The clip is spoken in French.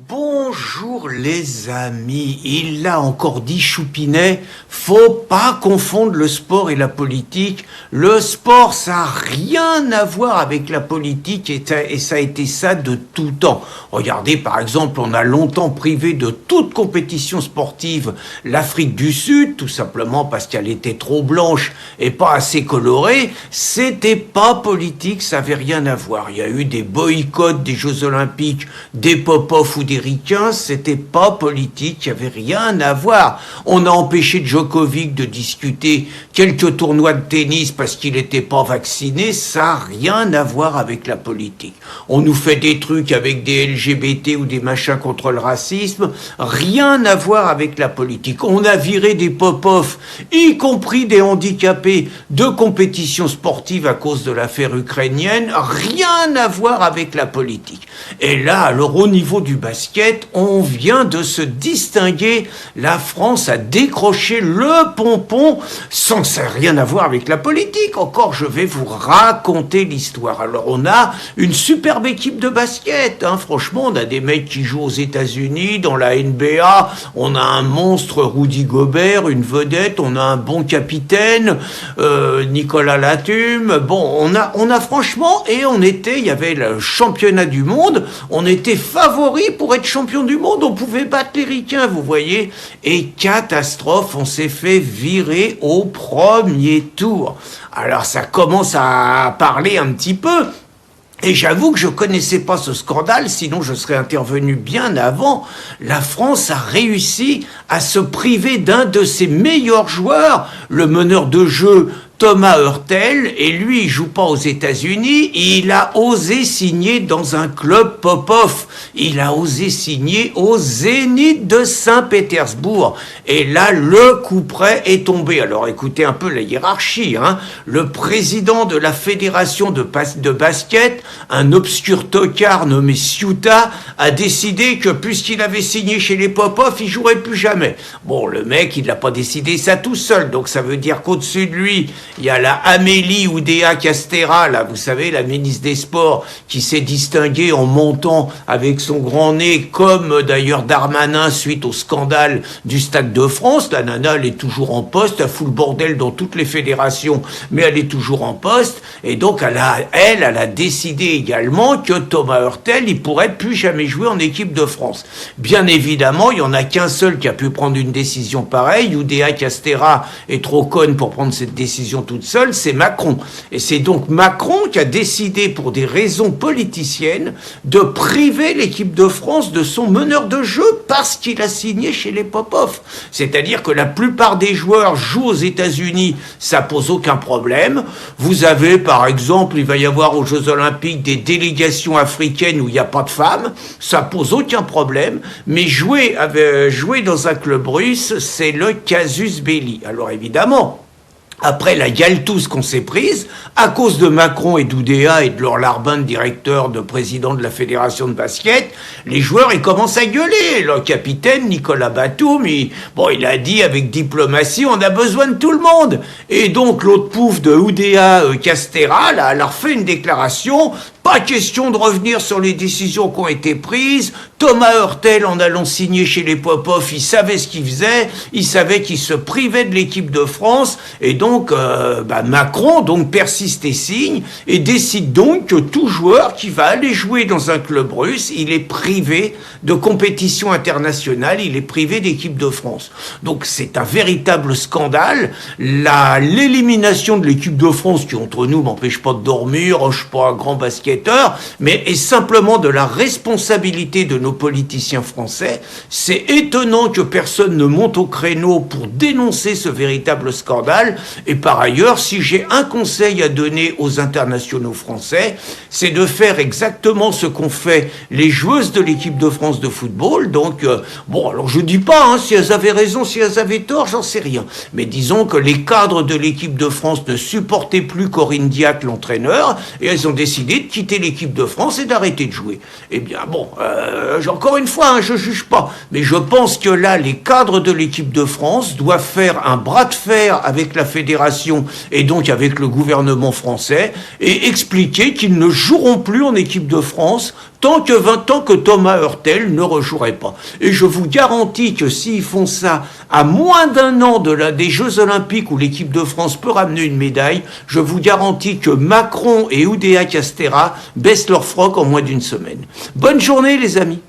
Bonjour les amis, il l'a encore dit Choupinet, faut pas confondre le sport et la politique. Le sport, ça n'a rien à voir avec la politique et ça a été ça de tout temps. Regardez par exemple, on a longtemps privé de toute compétition sportive l'Afrique du Sud, tout simplement parce qu'elle était trop blanche et pas assez colorée. C'était pas politique, ça avait rien à voir. Il y a eu des boycotts des Jeux Olympiques, des pop-off ou des ricains, c'était pas politique, il n'y avait rien à voir. On a empêché Djokovic de discuter quelques tournois de tennis parce qu'il n'était pas vacciné, ça n'a rien à voir avec la politique. On nous fait des trucs avec des LGBT ou des machins contre le racisme, rien à voir avec la politique. On a viré des pop-off, y compris des handicapés, de compétitions sportives à cause de l'affaire ukrainienne, rien à voir avec la politique. Et là, alors au niveau du basket, on vient de se distinguer. La France a décroché le pompon sans ça rien à voir avec la politique. Encore, je vais vous raconter l'histoire. Alors, on a une superbe équipe de basket. Franchement, on a des mecs qui jouent aux États-Unis, dans la NBA. On a un monstre, Rudy Gobert, une vedette. On a un bon capitaine, Nicolas Latum. Bon, on a franchement, et il y avait le championnat du monde. On était favoris pour être champion du monde, on pouvait battre les ricains, vous voyez. Et catastrophe, on s'est fait virer au premier tour. Alors ça commence à parler un petit peu. Et j'avoue que je connaissais pas ce scandale, sinon je serais intervenu bien avant. La France a réussi à se priver d'un de ses meilleurs joueurs, le meneur de jeu Thomas Hurtel, et lui, il joue pas aux États-Unis, il a osé signer dans un club pop-off. Il a osé signer au Zénith de Saint-Pétersbourg. Et là, le coup près est tombé. Alors écoutez un peu la hiérarchie, Le président de la fédération de basket, un obscur tocard nommé Ciuta, a décidé que puisqu'il avait signé chez les pop-off, il jouerait plus jamais. Bon, le mec, il n'a pas décidé ça tout seul, donc ça veut dire qu'au-dessus de lui, il y a la Amélie Oudéa Castéra, là, vous savez, la ministre des Sports, qui s'est distinguée en montant avec son grand nez, comme d'ailleurs Darmanin suite au scandale du Stade de France. La nana, elle est toujours en poste, elle fout le bordel dans toutes les fédérations, mais elle est toujours en poste. Et donc, elle a décidé également que Thomas Hurtel, il pourrait plus jamais jouer en équipe de France. Bien évidemment, il y en a qu'un seul qui a pu prendre une décision pareille. Oudéa Castéra est trop conne pour prendre cette décision toute seule, c'est Macron. Et c'est donc Macron qui a décidé, pour des raisons politiciennes, de priver l'équipe de France de son meneur de jeu parce qu'il a signé chez les pop-off. C'est-à-dire que la plupart des joueurs jouent aux États-Unis, ça pose aucun problème. Vous avez, par exemple, il va y avoir aux Jeux Olympiques des délégations africaines où il n'y a pas de femmes, ça pose aucun problème. Mais jouer dans un club russe, c'est le casus belli. Alors évidemment, après la galtouze qu'on s'est prise, à cause de Macron et d'Oudéa et de leur larbin de directeur, de président de la fédération de basket, les joueurs, ils commencent à gueuler. Le capitaine, Nicolas Batum, il a dit avec diplomatie, on a besoin de tout le monde. Et donc, l'autre pouf de Oudéa Castéra, là, elle a refait une déclaration. Pas question de revenir sur les décisions qui ont été prises. Thomas Hurtel, en allant signer chez les pop-off, il savait ce qu'il faisait. Il savait qu'il se privait de l'équipe de France. Et donc, Macron persiste et signe et décide donc que tout joueur qui va aller jouer dans un club russe, il est privé de compétition internationale, il est privé d'équipe de France. Donc, c'est un véritable scandale. L'élimination de l'équipe de France, qui entre nous m'empêche pas de dormir, je suis pas un grand basketteur, mais est simplement de la responsabilité de nos politiciens français. C'est étonnant que personne ne monte au créneau pour dénoncer ce véritable scandale. Et par ailleurs, si j'ai un conseil à donner aux internationaux français, c'est de faire exactement ce qu'ont fait les joueuses de l'équipe de France de football. Donc, alors je dis pas si elles avaient raison, si elles avaient tort, j'en sais rien. Mais disons que les cadres de l'équipe de France ne supportaient plus Corinne Diacre, l'entraîneur, et elles ont décidé de quitter l'équipe de France et d'arrêter de jouer. Eh bien, encore une fois, je juge pas, mais je pense que là, les cadres de l'équipe de France doivent faire un bras de fer avec la fédération et donc avec le gouvernement français et expliquer qu'ils ne joueront plus en équipe de France tant que Thomas Hurtel ne rejouerait pas. Et je vous garantis que s'ils font ça à moins d'un an des Jeux Olympiques où l'équipe de France peut ramener une médaille, je vous garantis que Macron et Oudéa Castéra baissent leur froc en moins d'une semaine. Bonne journée les amis.